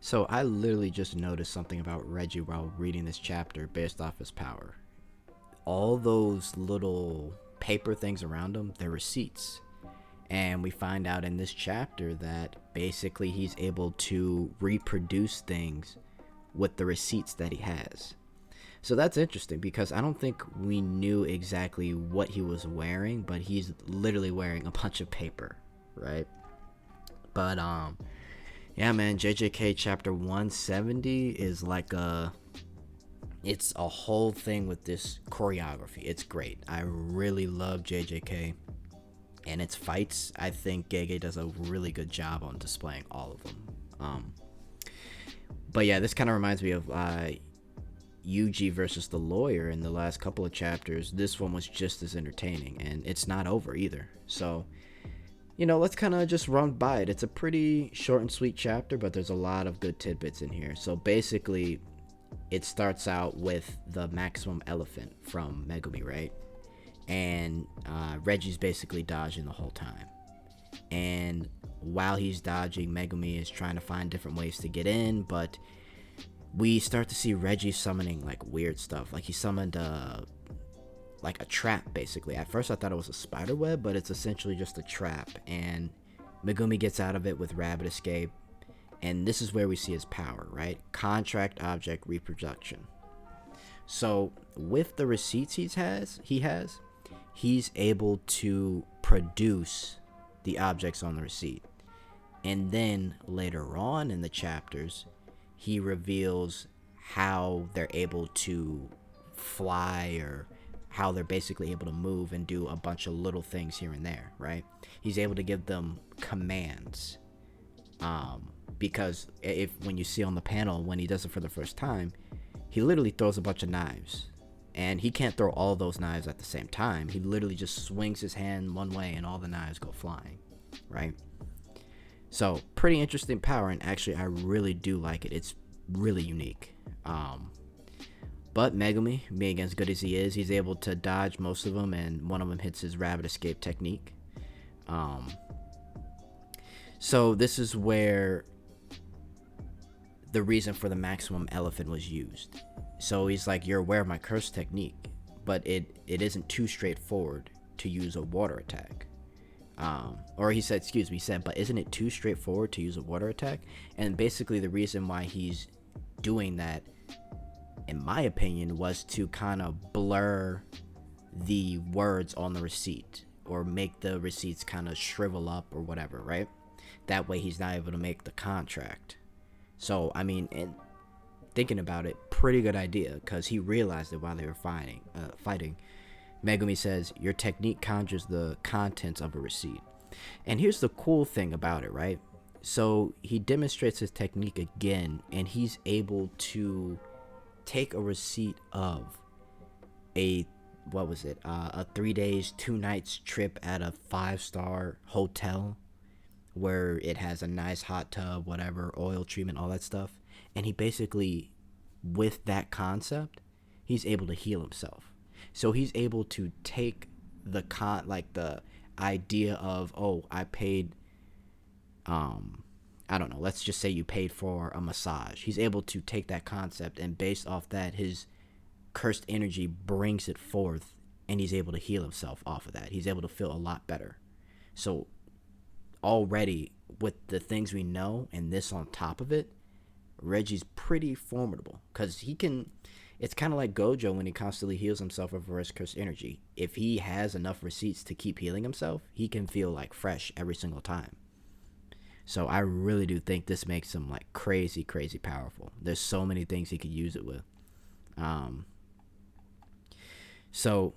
So I literally just noticed something about Reggie while reading this chapter based off his power. All those little paper things around him, they're receipts. And we find out in this chapter that basically he's able to reproduce things with the receipts that he has. So that's interesting because I don't think we knew exactly what he was wearing, but he's literally wearing a bunch of paper, right? But yeah, man, JJK chapter 170 is like it's a whole thing with this choreography. It's great. I really love JJK and its fights. I think Gege does a really good job on displaying all of them. But yeah, this kind of reminds me of Yuji versus the lawyer in the last couple of chapters. This one was just as entertaining, and it's not over either. So, let's kind of just run by it. It's a pretty short and sweet chapter, but there's a lot of good tidbits in here. So basically, it starts out with the maximum elephant from Megumi, right? And Reggie's basically dodging the whole time. And while he's dodging, Megumi is trying to find different ways to get in, but we start to see Reggie summoning like weird stuff. Like he summoned like a trap basically. At first I thought it was a spider web, but it's essentially just a trap, and Megumi gets out of it with rapid escape. And this is where we see his power, right? Contract object reproduction. So with the receipts he's able to produce the objects on the receipt. And then later on in the chapters, he reveals how they're able to fly, or how they're basically able to move and do a bunch of little things here and there, right? He's able to give them commands. Because if when you see on the panel when he does it for the first time, he literally throws a bunch of knives. And he can't throw all those knives at the same time. He literally just swings his hand one way and all the knives go flying, right? So pretty interesting power, and actually I really do like it. It's really unique. But Megumi, being as good as he is, he's able to dodge most of them, and one of them hits his rapid escape technique. So this is where the reason for the maximum elephant was used. So he's like, you're aware of my curse technique, but it isn't too straightforward to use a water attack. Or he said, but isn't it too straightforward to use a water attack? And basically the reason why he's doing that, in my opinion, was to kind of blur the words on the receipt, or make the receipts kind of shrivel up or whatever, right? That way he's not able to make the contract. So, I mean, and thinking about it, pretty good idea, because he realized it while they were fighting. Megumi says, your technique conjures the contents of a receipt. And here's the cool thing about it, right? So he demonstrates his technique again, and he's able to take a receipt of a 3 days 2 nights trip at a 5-star hotel where it has a nice hot tub, whatever, oil treatment, all that stuff. And he basically, with that concept, he's able to heal himself. So he's able to take the the idea of, oh, I paid, I don't know, let's just say you paid for a massage. He's able to take that concept, and based off that, his cursed energy brings it forth, and he's able to heal himself off of that. He's able to feel a lot better. So already, with the things we know and this on top of it, Reggie's pretty formidable, because he can, it's kind of like Gojo when he constantly heals himself of his cursed energy. If he has enough receipts to keep healing himself, he can feel like fresh every single time. So I really do think this makes him like crazy powerful. There's so many things he could use it with. So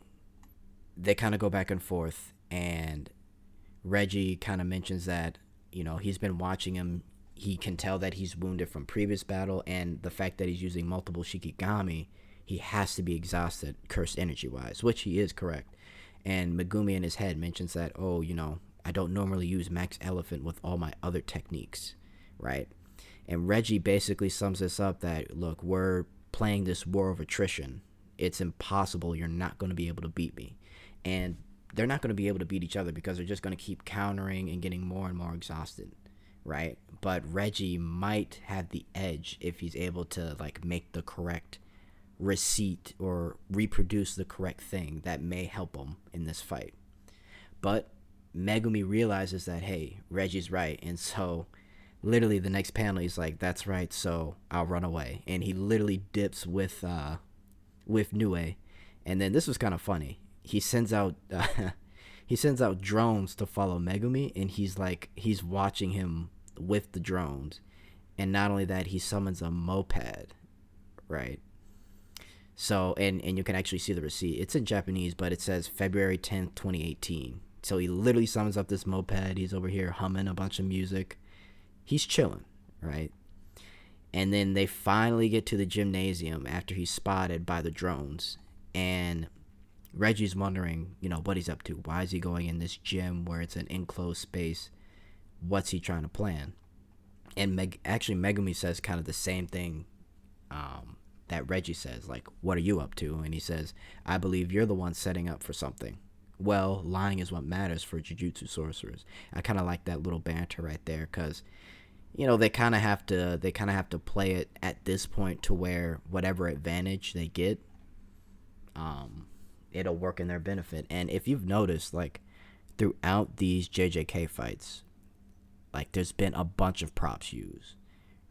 they kind of go back and forth, and Reggie kind of mentions that, he's been watching him. He can tell that he's wounded from previous battle, and the fact that he's using multiple Shikigami, he has to be exhausted cursed energy wise, which he is correct. And Megumi in his head mentions that, oh, I don't normally use max elephant with all my other techniques, right? And Reggie basically sums this up that, look, we're playing this war of attrition. It's impossible. You're not going to be able to beat me. And they're not going to be able to beat each other, because they're just going to keep countering and getting more and more exhausted, right? But Reggie might have the edge if he's able to like make the correct receipt or reproduce the correct thing that may help him in this fight. But Megumi realizes that, hey, Reggie's right, and so literally the next panel he's like, that's right, so I'll run away. And he literally dips with Nue. And then this was kind of funny. He sends out he sends out drones to follow Megumi, and he's watching him with the drones. And not only that, he summons a moped, right? So and you can actually see the receipt. It's in Japanese, but it says February 10th, 2018. So he literally summons up this moped. He's over here humming a bunch of music. He's chilling, right? And then they finally get to the gymnasium after he's spotted by the drones. And Reggie's wondering, what he's up to. Why is he going in this gym where it's an enclosed space? What's he trying to plan? And actually, Megumi says kind of the same thing that Reggie says. Like, what are you up to? And he says, I believe you're the one setting up for something. Well, lying is what matters for Jujutsu sorcerers. I kind of like that little banter right there because, they kind of have to play it at this point to where whatever advantage they get, it'll work in their benefit. And if you've noticed, like throughout these JJK fights, like there's been a bunch of props used,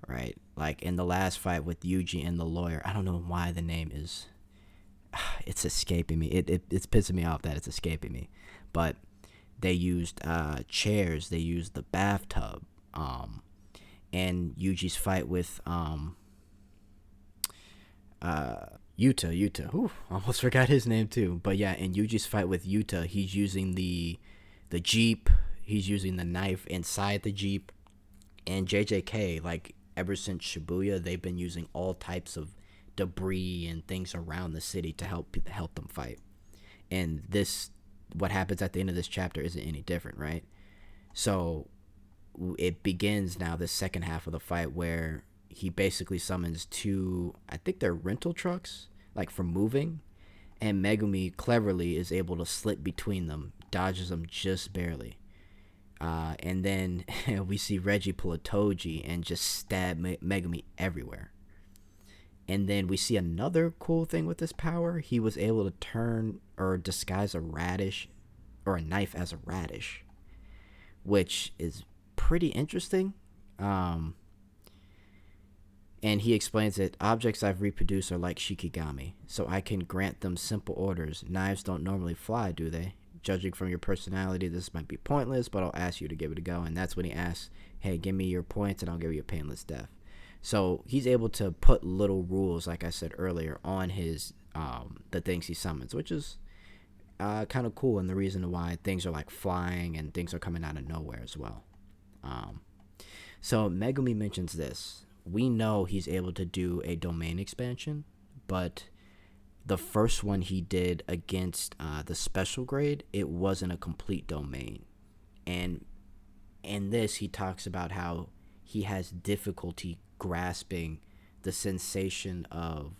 right? Like in the last fight with Yuji and the lawyer, I don't know why the name is. It's escaping me. It's pissing me off that it's escaping me. But they used chairs. They used the bathtub. And Yuji's fight with Yuta. Ooh, almost forgot his name too. But yeah, in Yuji's fight with Yuta, he's using the Jeep. He's using the knife inside the Jeep. And JJK, like ever since Shibuya, they've been using all types of debris and things around the city to help them fight. And this, what happens at the end of this chapter isn't any different, right? So it begins now, the second half of the fight, where he basically summons two, I think they're rental trucks, like for moving, and Megumi cleverly is able to slip between them, dodges them just barely. And then we see Reggie pull a Toji and just stab Megumi everywhere. And then we see another cool thing with this power. He was able to turn or disguise a radish or a knife as a radish, which is pretty interesting. And he explains that objects I've reproduced are like Shikigami, so I can grant them simple orders. Knives don't normally fly, do they? Judging from your personality, this might be pointless, but I'll ask you to give it a go. And that's when he asks, hey, give me your points and I'll give you a painless death. So he's able to put little rules, like I said earlier, on his the things he summons, which is kind of cool, and the reason why things are like flying and things are coming out of nowhere as well. So Megumi mentions this. We know he's able to do a domain expansion, but the first one he did against the special grade, it wasn't a complete domain. And in this, he talks about how he has difficulty grasping the sensation of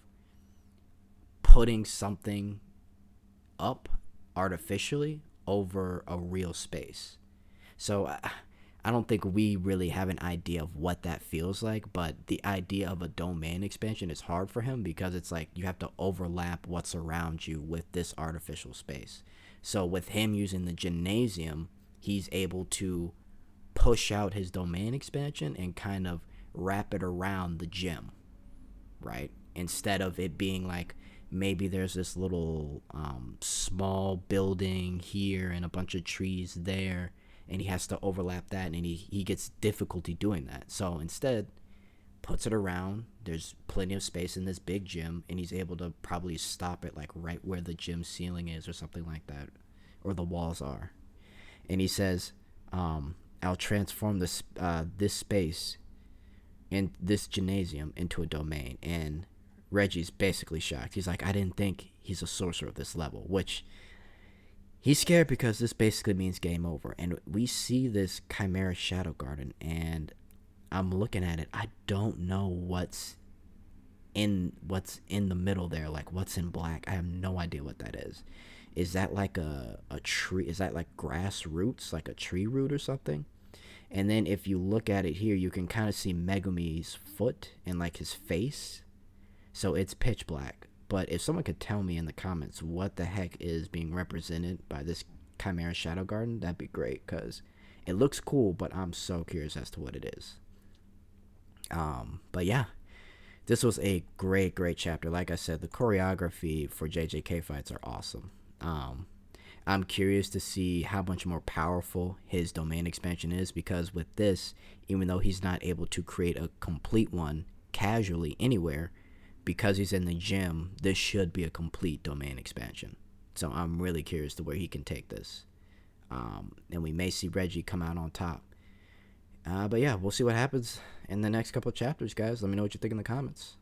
putting something up artificially over a real space. So I don't think we really have an idea of what that feels like, but the idea of a domain expansion is hard for him because it's like you have to overlap what's around you with this artificial space. So with him using the gymnasium, he's able to push out his domain expansion and kind of wrap it around the gym, right? Instead of it being like maybe there's this little small building here and a bunch of trees there, and he has to overlap that, and he gets difficulty doing that. So instead, puts it around. There's plenty of space in this big gym, and he's able to probably stop it like right where the gym ceiling is or something like that, or the walls are. And he says, I'll transform this space in this gymnasium into a domain. And Reggie's basically shocked. He's like, I didn't think he's a sorcerer of this level, which he's scared because this basically means game over. And we see this Chimera Shadow Garden, and I'm looking at it. I don't know what's in the middle there, like what's in black. I have no idea what that is. Is that like a tree? Is that like grass roots, like a tree root or something? And then if you look at it here, you can kind of see Megumi's foot and like his face. So it's pitch black. But if someone could tell me in the comments what the heck is being represented by this Chimera Shadow Garden, that'd be great, because it looks cool, but I'm so curious as to what it is. But yeah, this was a great chapter. Like I said, the choreography for JJK fights are awesome. I'm curious to see how much more powerful his domain expansion is, because with this, even though he's not able to create a complete one casually anywhere, because he's in the gym, this should be a complete domain expansion. So I'm really curious to where he can take this. And we may see Reggie come out on top. But yeah, we'll see what happens in the next couple of chapters, guys. Let me know what you think in the comments.